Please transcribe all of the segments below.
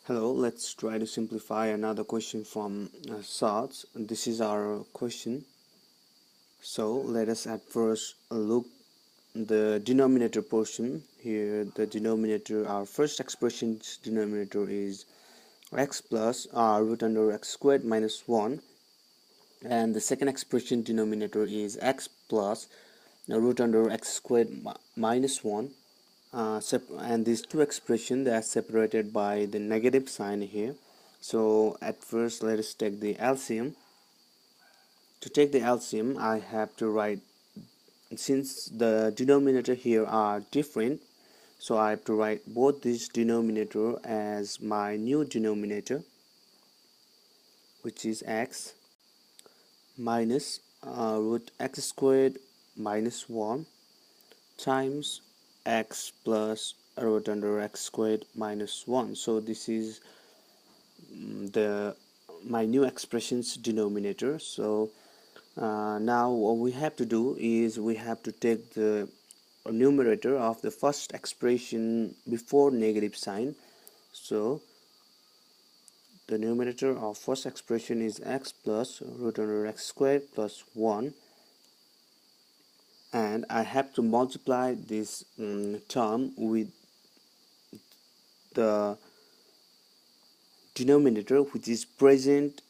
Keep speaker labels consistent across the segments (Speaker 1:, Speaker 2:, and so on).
Speaker 1: Hello, let's try to simplify another question from Surds. This is our question. So let us at first look the denominator portion. Here the denominator, our first expression's denominator is x plus root under x squared minus 1, and the second expression denominator is x plus root under x squared minus 1. And these two expressions, they are separated by the negative sign here. So at first let us take the LCM. To take the LCM, I have to write, since the denominator here are different, so I have to write both this denominator as my new denominator, which is x minus root x squared minus 1 times x plus root under x squared minus 1. So this is the my new expression's denominator. So now what we have to do is we have to take the numerator of the first expression before negative sign. So the numerator of first expression is x plus root under x squared plus 1, and I have to multiply this term with the denominator which is present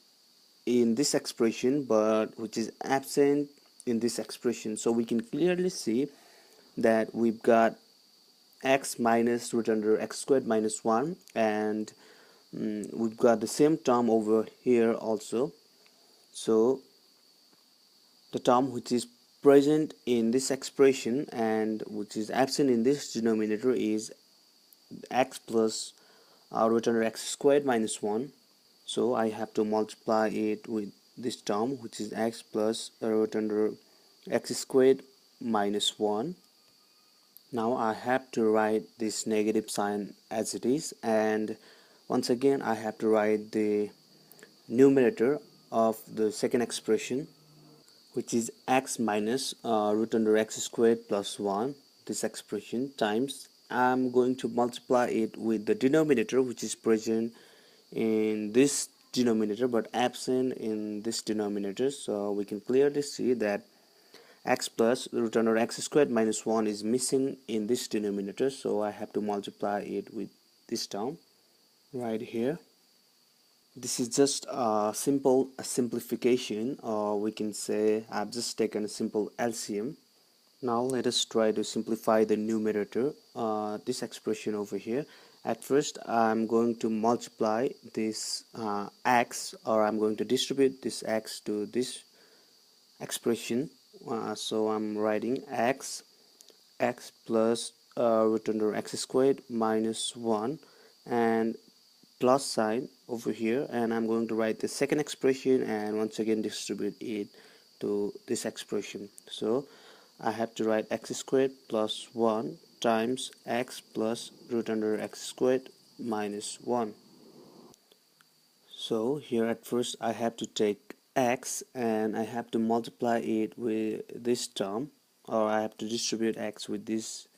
Speaker 1: in this expression but which is absent in this expression. So we can clearly see that we've got x minus root under x squared minus 1, and we've got the same term over here also. So the term which is present in this expression and which is absent in this denominator is x plus root under x squared minus 1. So I have to multiply it with this term which is x plus root under x squared minus 1. Now I have to write this negative sign as it is, and once again I have to write the numerator of the second expression, which is x minus root under x squared plus 1, this expression, times I'm going to multiply it with the denominator which is present in this denominator but absent in this denominator. So we can clearly see that x plus root under x squared minus 1 is missing in this denominator, so I have to multiply it with this term right here. This is just a simple simplification, or we can say I've just taken a simple LCM. Now let us try to simplify the numerator, this expression over here. At first I'm going to multiply this x, or I'm going to distribute this x to this expression. So I'm writing x plus root under x squared minus 1 and plus sign over here, and I'm going to write the second expression and once again distribute it to this expression. So I have to write x squared plus 1 times x plus root under x squared minus 1. So here at first I have to take x and I have to multiply it with this term, or I have to distribute x with this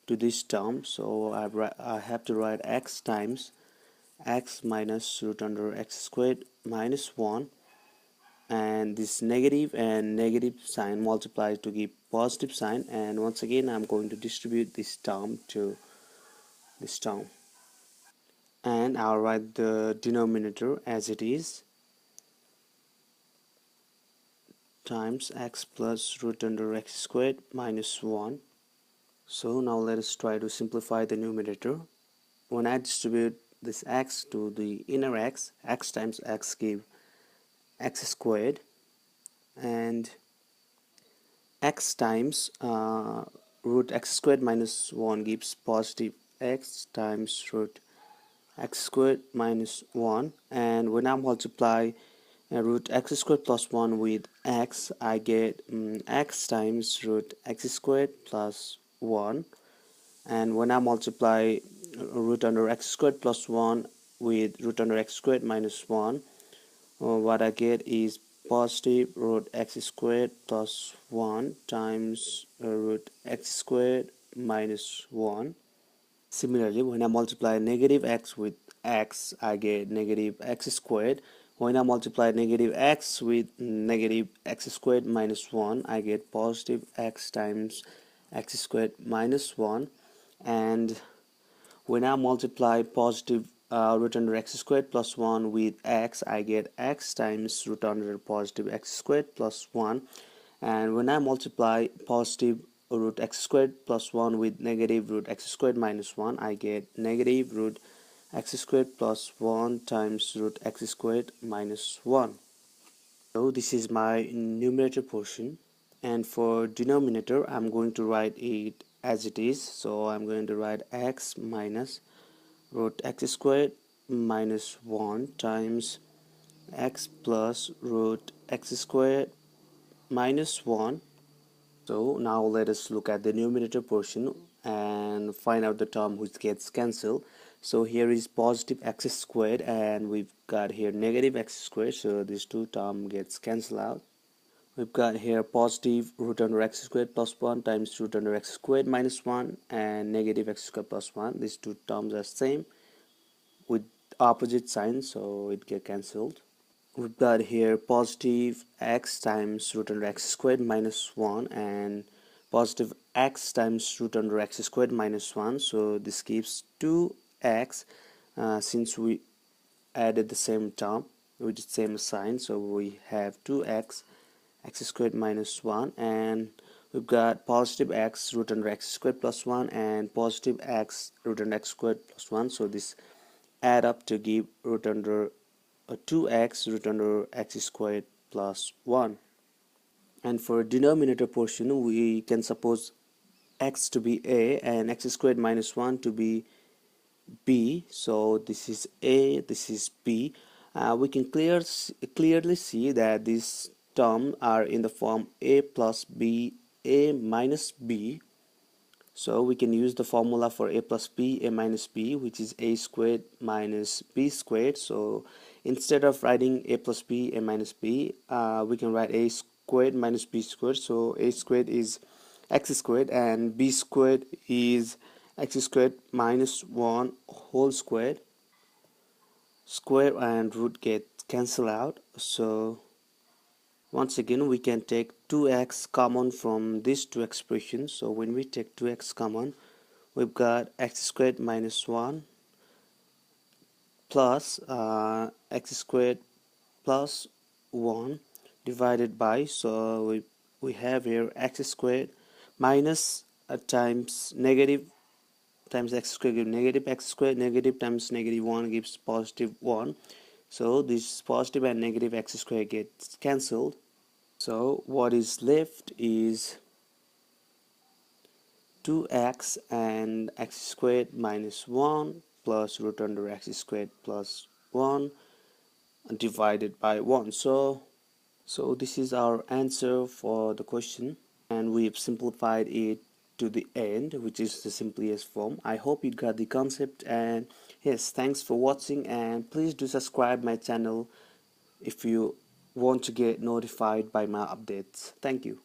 Speaker 1: to this term. So I have to write x times x minus root under x squared minus 1, and this negative and negative sign multiply to give positive sign, and once again I'm going to distribute this term to this term, and I'll write the denominator as it is, times x plus root under x squared minus 1. So now let us try to simplify the numerator. When I distribute this x to the inner x times x give x squared, and x times root x squared minus 1 gives positive x times root x squared minus 1, and when I multiply root x squared plus 1 with x, I get x times root x squared plus 1, and when I multiply root under x squared plus 1 with root under x squared minus 1, what I get is positive root x squared plus 1 times root x squared minus 1. Similarly, when I multiply negative x with x, I get negative x squared. When I multiply negative x with negative x squared minus 1, I get positive x times x squared minus 1. And when I multiply positive root under x squared plus 1 with x, I get x times root under positive x squared plus 1. And when I multiply positive root x squared plus 1 with negative root x squared minus 1, I get negative root x squared plus 1 times root x squared minus 1. So this is my numerator portion, and for denominator I'm going to write it as it is. So I'm going to write x minus root x squared minus 1 times x plus root x squared minus 1. So now let us look at the numerator portion and find out the term which gets cancelled. So here is positive x squared and we've got here negative x squared, so these two terms gets cancelled out. We've got here positive root under x squared plus 1 times root under x squared minus 1 and negative x squared plus 1. These two terms are same with opposite signs, so it get cancelled. We've got here positive x times root under x squared minus 1 and positive x times root under x squared minus 1, so this gives 2x since we added the same term with the same sign, so we have 2x x squared minus 1, and we've got positive x root under x squared plus 1 and positive x root under x squared plus 1, so this add up to give root under 2x root under x squared plus 1. And for denominator portion we can suppose x to be a and x squared minus 1 to be b, so this is a, this is b. We can clearly see that these terms are in the form a plus b, a minus b. So we can use the formula for a plus b, a minus b, which is a squared minus b squared. So instead of writing a plus b, a minus b, we can write a squared minus b squared. So a squared is x squared and b squared is x squared minus 1 whole squared. Square and root get cancel out. So once again we can take 2x common from these two expressions. So when we take 2x common, we've got x squared minus 1 plus x squared plus 1 divided by, so we have here x squared minus times negative times x squared gives negative x squared, negative times negative 1 gives positive 1. So this positive and negative x squared gets cancelled. So what is left is 2x and x squared minus 1 plus root under x squared plus 1 divided by 1. So this is our answer for the question, and we've simplified it to the end, which is the simplest form. I hope you got the concept, and yes, thanks for watching, and please do subscribe my channel if you want to get notified by my updates. Thank you.